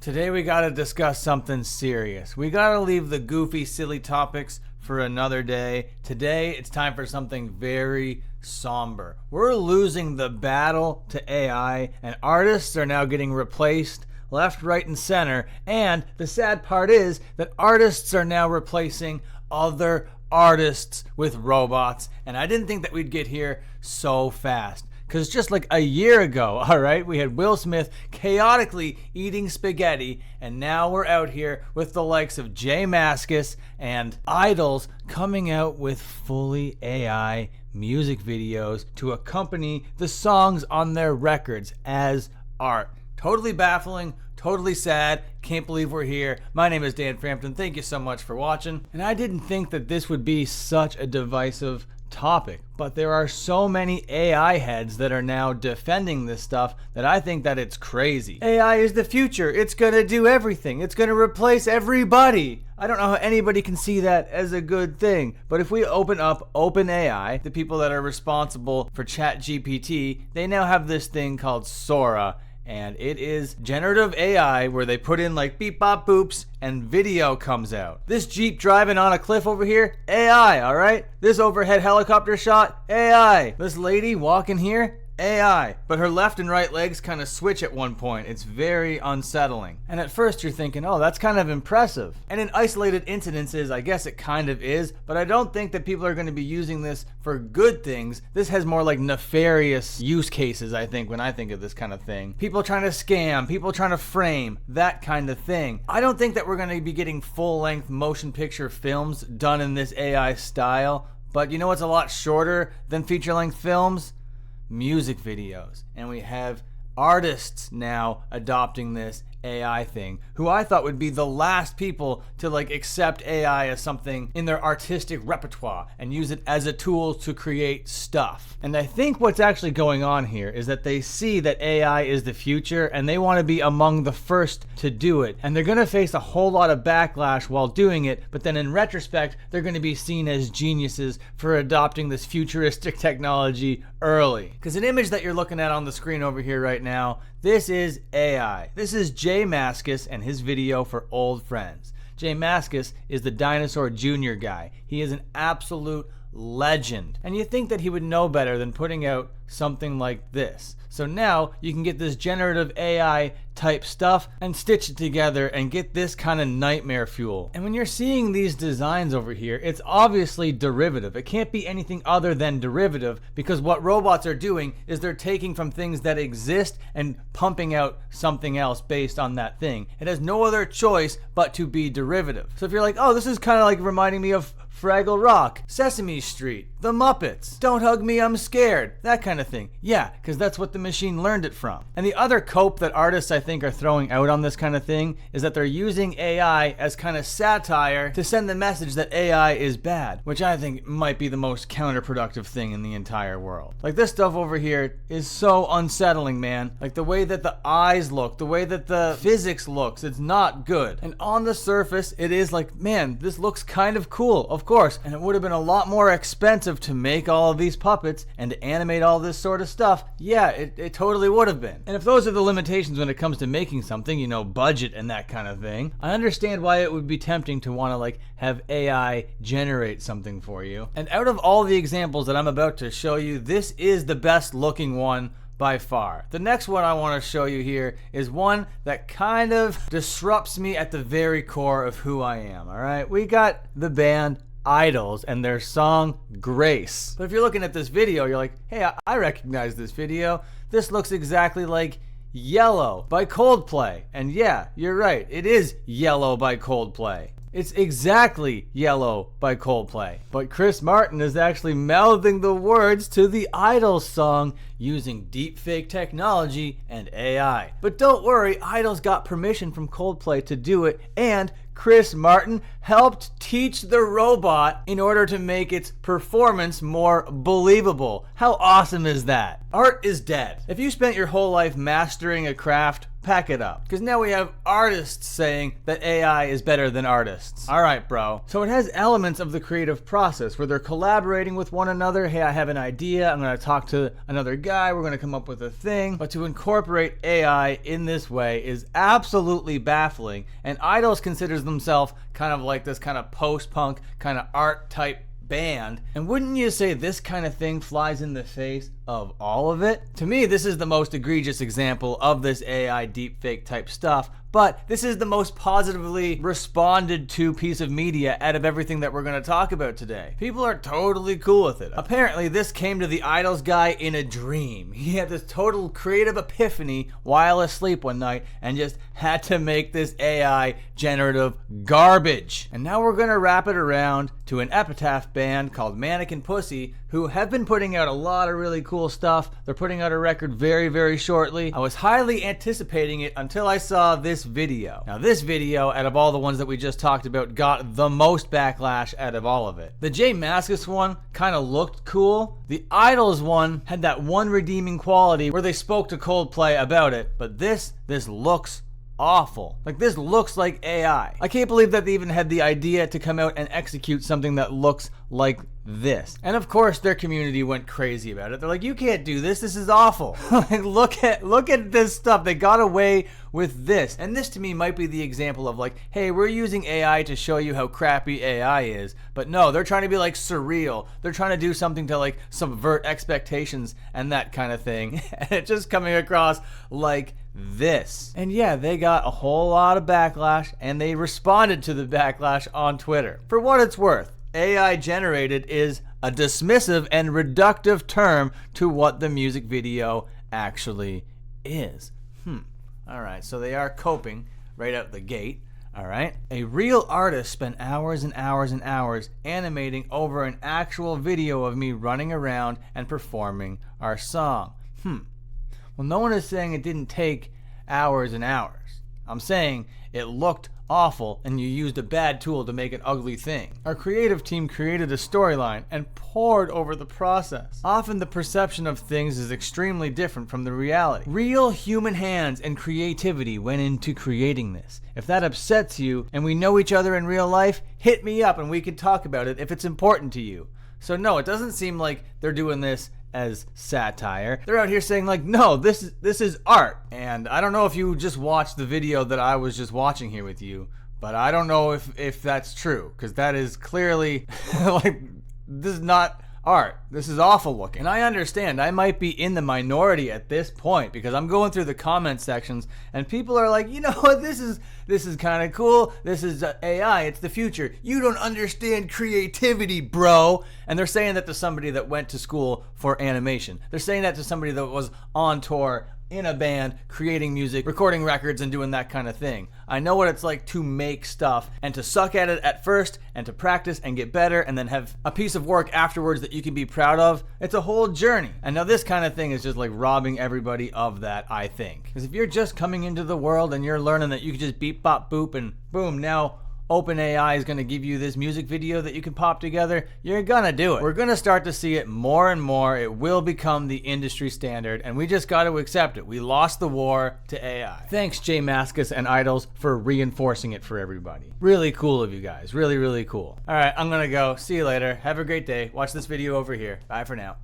Today we gotta discuss something serious. We gotta leave the goofy, silly topics for another day. Today it's time for something very somber. We're losing the battle to AI, and artists are now getting replaced left, right, and center. And the sad part is that artists are now replacing other artists with robots. And I didn't think that we'd get here so fast. Because just like a year ago, all right, we had Will Smith chaotically eating spaghetti, and now we're out here with the likes of J Mascis and idols coming out with fully AI music videos to accompany the songs on their records as art. Totally baffling, totally sad, can't believe we're here. My name is Dan Frampton, thank you so much for watching. And I didn't think that this would be such a divisive topic, but there are so many AI heads that are now defending this stuff that I think that it's crazy. AI is the future. It's gonna do everything. It's gonna replace everybody. I don't know how anybody can see that as a good thing, but if we open up OpenAI, the people that are responsible for ChatGPT, they now have this thing called Sora. And it is generative AI where they put in like beep bop boops and video comes out. This Jeep driving on a cliff over here, AI, all right? This overhead helicopter shot, AI. This lady walking here, AI. But her left and right legs kind of switch at one point. It's very unsettling. And at first you're thinking, oh, that's kind of impressive. And in isolated incidences, I guess it kind of is, but I don't think that people are going to be using this for good things. This has more like nefarious use cases, I think, when I think of this kind of thing. People trying to scam, people trying to frame, that kind of thing. I don't think that we're going to be getting full-length motion picture films done in this AI style, but you know what's a lot shorter than feature-length films? Music videos. And we have artists now adopting this AI thing, who I thought would be the last people to like accept AI as something in their artistic repertoire and use it as a tool to create stuff. And I think what's actually going on here is that they see that AI is the future and they want to be among the first to do it. And they're going to face a whole lot of backlash while doing it, but then in retrospect, they're going to be seen as geniuses for adopting this futuristic technology early. Because an image that you're looking at on the screen over here right now, this is AI. This is J Mascis and his video for Old Friends. J Mascis is the Dinosaur Jr. guy. He is an absolute legend. And you think that he would know better than putting out something like this. So now you can get this generative AI type stuff and stitch it together and get this kind of nightmare fuel. And when you're seeing these designs over here, it's obviously derivative. It can't be anything other than derivative, because what robots are doing is they're taking from things that exist and pumping out something else based on that thing. It has no other choice but to be derivative. So if you're like, oh, this is kind of like reminding me of Fraggle Rock, Sesame Street, The Muppets, Don't Hug Me, I'm Scared, that kind of thing. Yeah, because that's what the machine learned it from. And the other cope that artists I think are throwing out on this kind of thing is that they're using AI as kind of satire to send the message that AI is bad, which I think might be the most counterproductive thing in the entire world. Like this stuff over here is so unsettling, man. Like the way that the eyes look, the way that the physics looks, it's not good. And on the surface, it is like, man, this looks kind of cool, of course. And it would have been a lot more expensive to make all of these puppets and to animate all this sort of stuff. Yeah, it totally would have been. And if those are the limitations when it comes to making something, you know, budget and that kind of thing, I understand why it would be tempting to want to like have AI generate something for you. And out of all the examples that I'm about to show you, this is the best looking one by far. The next one I want to show you here is one that kind of disrupts me at the very core of who I am, all right? We got the band Idols and their song Grace. But if you're looking at this video, you're like, hey, I recognize this video. This looks exactly like Yellow by Coldplay. And yeah, you're right, it is Yellow by Coldplay. It's exactly Yellow by Coldplay. But Chris Martin is actually mouthing the words to the Idols song using deepfake technology and AI. But don't worry, Idols got permission from Coldplay to do it, and Chris Martin helped teach the robot in order to make its performance more believable. How awesome is that? Art is dead. If you spent your whole life mastering a craft pack it up. Because now we have artists saying that AI is better than artists. All right, bro. So it has elements of the creative process where they're collaborating with one another. Hey, I have an idea. I'm going to talk to another guy. We're going to come up with a thing. But to incorporate AI in this way is absolutely baffling. And Idols considers themselves kind of like this kind of post-punk kind of art type band. And wouldn't you say this kind of thing flies in the face of all of it? To me, this is the most egregious example of this AI deepfake type stuff, but this is the most positively responded to piece of media out of everything that we're going to talk about today. People are totally cool with it. Apparently, this came to the Idols guy in a dream. He had this total creative epiphany while asleep one night and just had to make this AI generative garbage. And now we're going to wrap it around to an epitaph band called Mannequin Pussy, who have been putting out a lot of really cool stuff. They're putting out a record very, very shortly. I was highly anticipating it until I saw this video. Now this video, out of all the ones that we just talked about, got the most backlash out of all of it. The J Mascis one kind of looked cool. The Idols one had that one redeeming quality where they spoke to Coldplay about it, but this looks awful. Like, this looks like AI. I can't believe that they even had the idea to come out and execute something that looks like this. And of course their community went crazy about it. They're like, you can't do this. This is awful. Like, look at this stuff. They got away with this. And this to me might be the example of like, hey, we're using AI to show you how crappy AI is. But no, they're trying to be like surreal. They're trying to do something to like subvert expectations and that kind of thing. And it's just coming across like this. And yeah, they got a whole lot of backlash, and they responded to the backlash on Twitter. For what it's worth, AI generated is a dismissive and reductive term to what the music video actually is. All right, so they are coping right out the gate. All right. A real artist spent hours and hours and hours animating over an actual video of me running around and performing our song. Well, no one is saying it didn't take hours and hours. I'm saying it looked awful and you used a bad tool to make an ugly thing. Our creative team created a storyline and pored over the process. Often the perception of things is extremely different from the reality. Real human hands and creativity went into creating this. If that upsets you and we know each other in real life, hit me up and we can talk about it if it's important to you. So no, it doesn't seem like they're doing this as satire. They're out here saying like, no, this is art. And I don't know if you just watched the video that I was just watching here with you, but I don't know if that's true, because that is clearly like, this is not art. This is awful looking. And I understand I might be in the minority at this point, because I'm going through the comment sections and people are like, you know what, this is kind of cool. This is AI. It's the future. You don't understand creativity, bro. And they're saying that to somebody that went to school for animation. They're saying that to somebody that was on tour in a band, creating music, recording records, and doing that kind of thing. I know what it's like to make stuff and to suck at it at first and to practice and get better and then have a piece of work afterwards that you can be proud of. It's a whole journey. And now this kind of thing is just like robbing everybody of that, I think. Because if you're just coming into the world and you're learning that you can just beep, bop, boop, and boom, now OpenAI is going to give you this music video that you can pop together, you're going to do it. We're going to start to see it more and more. It will become the industry standard, and we just got to accept it. We lost the war to AI. Thanks, J Mascis and Idols, for reinforcing it for everybody. Really cool of you guys. Really, really cool. All right, I'm going to go. See you later. Have a great day. Watch this video over here. Bye for now.